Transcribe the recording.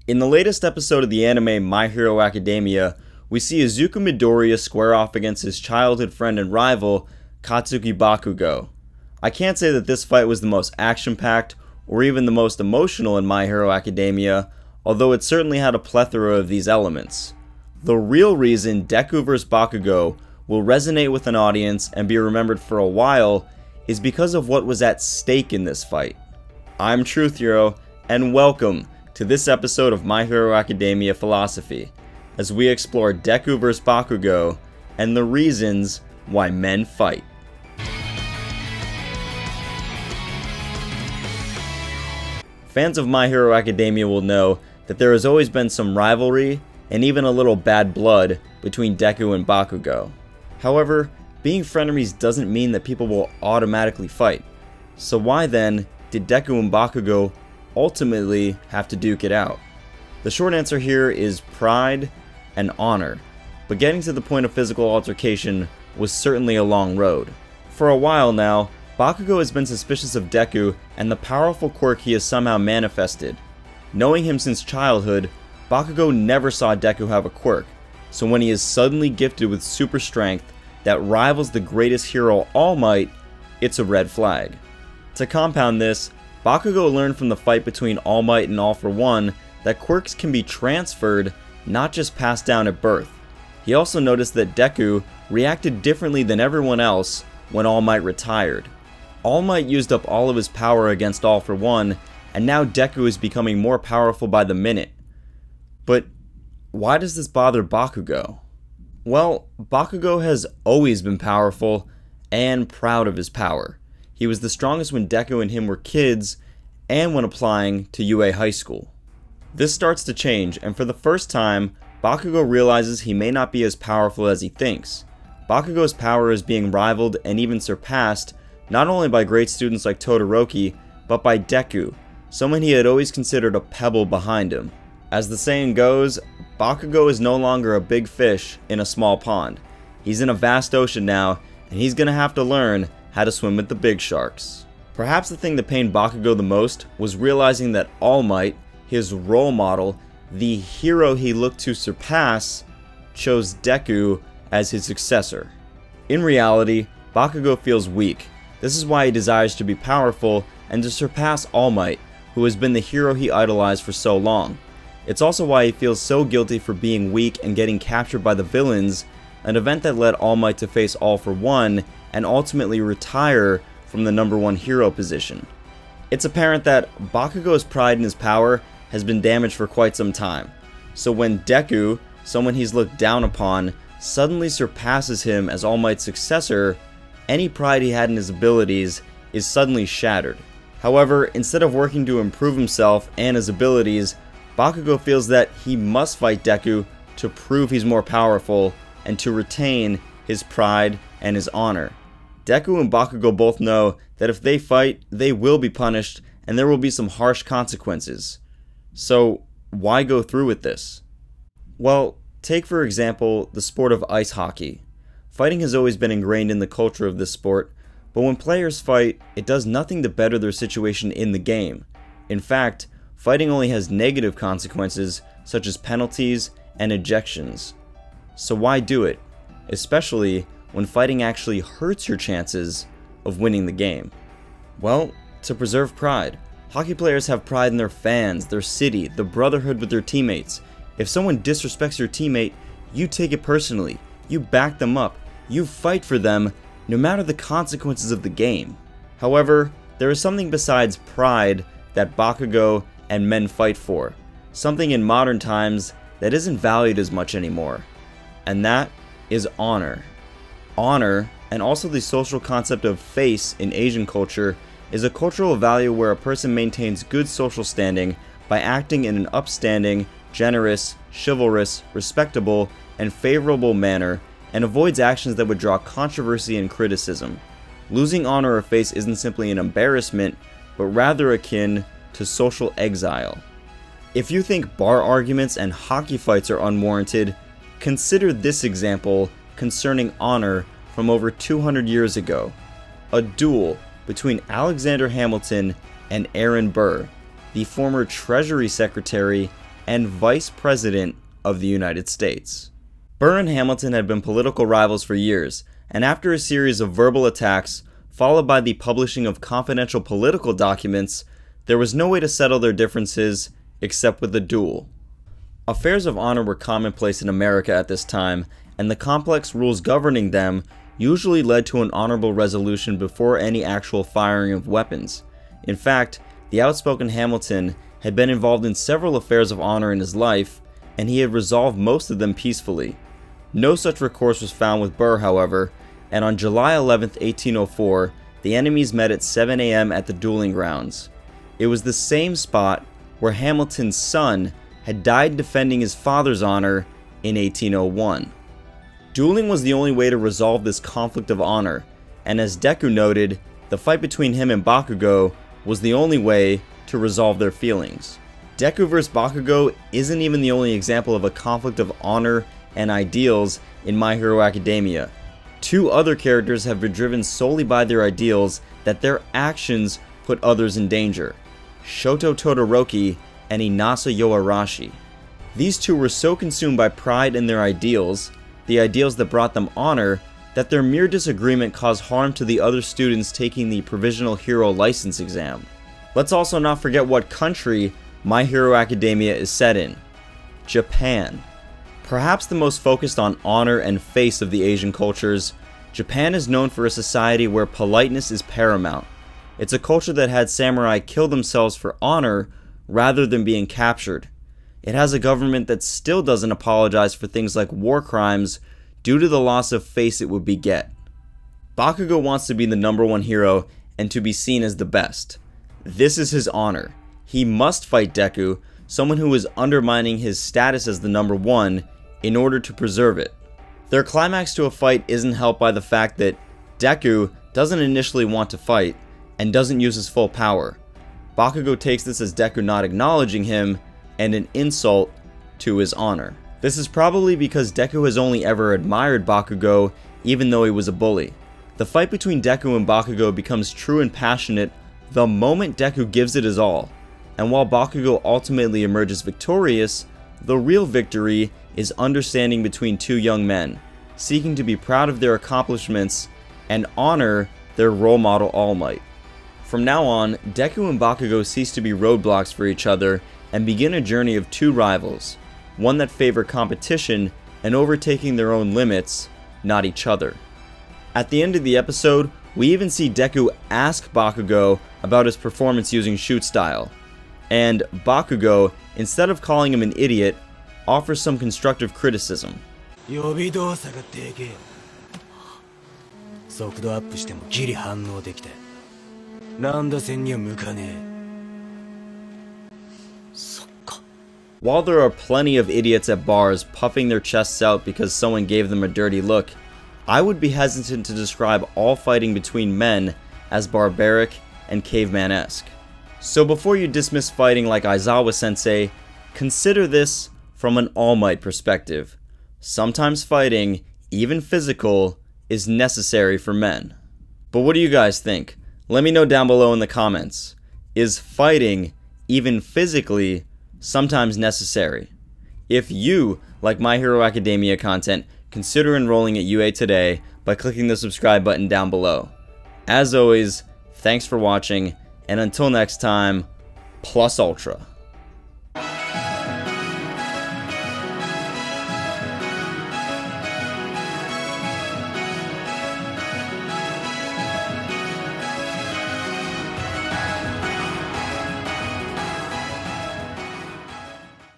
In the latest episode of the anime My Hero Academia, we see Izuku Midoriya square off against his childhood friend and rival, Katsuki Bakugo. I can't say that this fight was the most action-packed or even the most emotional in My Hero Academia, although it certainly had a plethora of these elements. The real reason Deku vs Bakugo will resonate with an audience and be remembered for a while is because of what was at stake in this fight. I'm Truth Hero, and welcome to this episode of My Hero Academia Philosophy, as we explore Deku vs Bakugo and the reasons why men fight. Fans of My Hero Academia will know that there has always been some rivalry and even a little bad blood between Deku and Bakugo. However, being frenemies doesn't mean that people will automatically fight. So why then did Deku and Bakugo ultimately have to duke it out? The short answer here is pride and honor, but getting to the point of physical altercation was certainly a long road. For a while now, Bakugo has been suspicious of Deku and the powerful quirk he has somehow manifested. Knowing him since childhood, Bakugo never saw Deku have a quirk, so when he is suddenly gifted with super strength that rivals the greatest hero All Might, it's a red flag. To compound this, Bakugo learned from the fight between All Might and All For One that quirks can be transferred, not just passed down at birth. He also noticed that Deku reacted differently than everyone else when All Might retired. All Might used up all of his power against All For One, and now Deku is becoming more powerful by the minute. But why does this bother Bakugo? Well, Bakugo has always been powerful and proud of his power. He was the strongest when Deku and him were kids and when applying to UA High School. This starts to change, and for the first time, Bakugo realizes he may not be as powerful as he thinks. Bakugo's power is being rivaled and even surpassed not only by great students like Todoroki, but by Deku, someone he had always considered a pebble behind him. As the saying goes, Bakugo is no longer a big fish in a small pond. He's in a vast ocean now, and he's gonna have to learn how to swim with the big sharks. Perhaps the thing that pained Bakugo the most was realizing that All Might, his role model, the hero he looked to surpass, chose Deku as his successor. In reality, Bakugo feels weak. This is why he desires to be powerful and to surpass All Might, who has been the hero he idolized for so long. It's also why he feels so guilty for being weak and getting captured by the villains, an event that led All Might to face All For One and ultimately retire from the #1 hero position. It's apparent that Bakugo's pride in his power has been damaged for quite some time. So when Deku, someone he's looked down upon, suddenly surpasses him as All Might's successor, any pride he had in his abilities is suddenly shattered. However, instead of working to improve himself and his abilities, Bakugo feels that he must fight Deku to prove he's more powerful and to retain his pride and his honor. Deku and Bakugo both know that if they fight, they will be punished and there will be some harsh consequences. So why go through with this? Well, take for example the sport of ice hockey. Fighting has always been ingrained in the culture of this sport, but when players fight, it does nothing to better their situation in the game. In fact, fighting only has negative consequences such as penalties and ejections. So why do it? Especially when fighting actually hurts your chances of winning the game. Well, to preserve pride. Hockey players have pride in their fans, their city, the brotherhood with their teammates. If someone disrespects your teammate, you take it personally. You back them up. You fight for them, no matter the consequences of the game. However, there is something besides pride that Bakugo and men fight for. Something in modern times that isn't valued as much anymore. And that is honor. Honor, and also the social concept of face in Asian culture, is a cultural value where a person maintains good social standing by acting in an upstanding, generous, chivalrous, respectable, and favorable manner, and avoids actions that would draw controversy and criticism. Losing honor or face isn't simply an embarrassment, but rather akin to social exile. If you think bar arguments and hockey fights are unwarranted, consider this example concerning honor from over 200 years ago. A duel between Alexander Hamilton and Aaron Burr, the former Treasury Secretary and Vice President of the United States. Burr and Hamilton had been political rivals for years, and after a series of verbal attacks, followed by the publishing of confidential political documents, there was no way to settle their differences except with a duel. Affairs of honor were commonplace in America at this time, and the complex rules governing them usually led to an honorable resolution before any actual firing of weapons. In fact, the outspoken Hamilton had been involved in several affairs of honor in his life, and he had resolved most of them peacefully. No such recourse was found with Burr, however, and on July 11, 1804, the enemies met at 7 a.m. at the dueling grounds. It was the same spot where Hamilton's son had died defending his father's honor in 1801. Dueling was the only way to resolve this conflict of honor, and as Deku noted, the fight between him and Bakugo was the only way to resolve their feelings. Deku vs. Bakugo isn't even the only example of a conflict of honor and ideals in My Hero Academia. Two other characters have been driven solely by their ideals that their actions put others in danger: Shoto Todoroki and Inasa Yoarashi. These two were so consumed by pride in their ideals, the ideals that brought them honor, that their mere disagreement caused harm to the other students taking the Provisional Hero License exam. Let's also not forget what country My Hero Academia is set in: Japan. Perhaps the most focused on honor and face of the Asian cultures, Japan is known for a society where politeness is paramount. It's a culture that had samurai kill themselves for honor rather than being captured. It has a government that still doesn't apologize for things like war crimes due to the loss of face it would beget. Bakugo wants to be the #1 hero and to be seen as the best. This is his honor. He must fight Deku, someone who is undermining his status as the #1, in order to preserve it. Their climax to a fight isn't helped by the fact that Deku doesn't initially want to fight and doesn't use his full power. Bakugo takes this as Deku not acknowledging him and an insult to his honor. This is probably because Deku has only ever admired Bakugo even though he was a bully. The fight between Deku and Bakugo becomes true and passionate the moment Deku gives it his all, and while Bakugo ultimately emerges victorious, the real victory is understanding between two young men, seeking to be proud of their accomplishments and honor their role model All Might. From now on, Deku and Bakugo cease to be roadblocks for each other and begin a journey of two rivals, one that favor competition and overtaking their own limits, not each other. At the end of the episode, we even see Deku ask Bakugo about his performance using shoot style, and Bakugo, instead of calling him an idiot, offers some constructive criticism. While there are plenty of idiots at bars puffing their chests out because someone gave them a dirty look, I would be hesitant to describe all fighting between men as barbaric and caveman-esque. So before you dismiss fighting like Aizawa-sensei, consider this from an All Might perspective. Sometimes fighting, even physical, is necessary for men. But what do you guys think? Let me know down below in the comments. Is fighting, even physically, sometimes necessary? If you like My Hero Academia content, consider enrolling at UA today by clicking the subscribe button down below. As always, thanks for watching, and until next time, Plus Ultra.